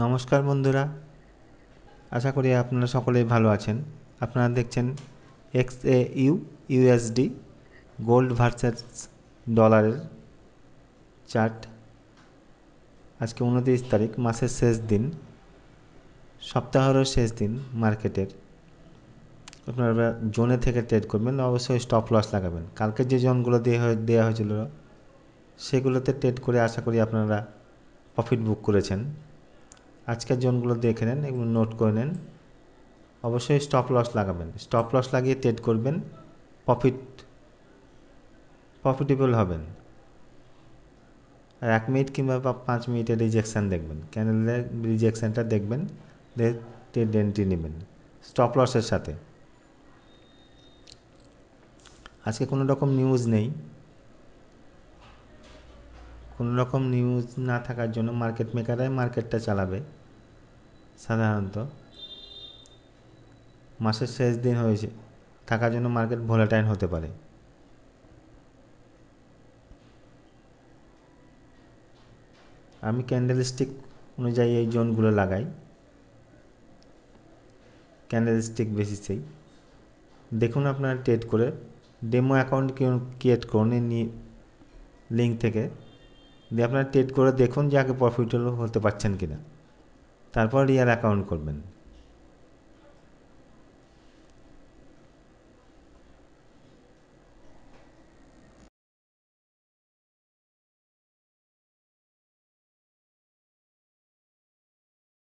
নমস্কার বন্ধুরা, আশা করি আপনারা সকলেই ভালো আছেন। আপনারা দেখছেন XAU USD গোল্ড ভার্সেস ডলারের চার্ট। আজকে 29 তারিখ, মাসের শেষ দিন, সপ্তাহেরও শেষ দিন মার্কেটের। আপনারা জোনে থেকে ট্রেড করবেন, অবশ্যই স্টপ লস লাগাবেন। কালকে যে জোনগুলো দেওয়া হয়েছিল সেগুলোতে ট্রেড করে আশা করি আপনারা প্রফিট বুক করেছেন। আজকের জোনগুলো দেখে নেন, এগুলো নোট করে নেন। অবশ্যই স্টপ লস লাগাবেন, স্টপ লস লাগিয়ে ট্রেড করবেন, প্রফিটেবল হবেন। আর 1 মিনিট কিংবা 5 মিনিটের রিজেকশান দেখবেন, ক্যান্ডেলের রিজেকশানটা দেখবেন, ট্রেড এন্ট্রি নেবেন স্টপ লসের সাথে। আজকে কোনো রকম নিউজ নেই, কোনো রকম নিউজ না থাকার জন্য মার্কেট মেকাররাই মার্কেটটা চালাবে। সাধারণত মাসের শেষ দিন হয়েছে থাকার জন্য মার্কেট ভোলাটাইল হতে পারে। আমি ক্যান্ডেলস্টিক অনুযায়ী এই জোনগুলো লাগাই, ক্যান্ডেলস্টিক বেসিসেই। দেখুন আপনারা ট্রেড করে ডেমো অ্যাকাউন্ট ক্রিয়েট করুন এই লিঙ্ক থেকে, আপনারা ট্রেড করে দেখুন যে আগে প্রফিটেবল হতে পারছেন কিনা, তারপর রিয়াল অ্যাকাউন্ট করবেন।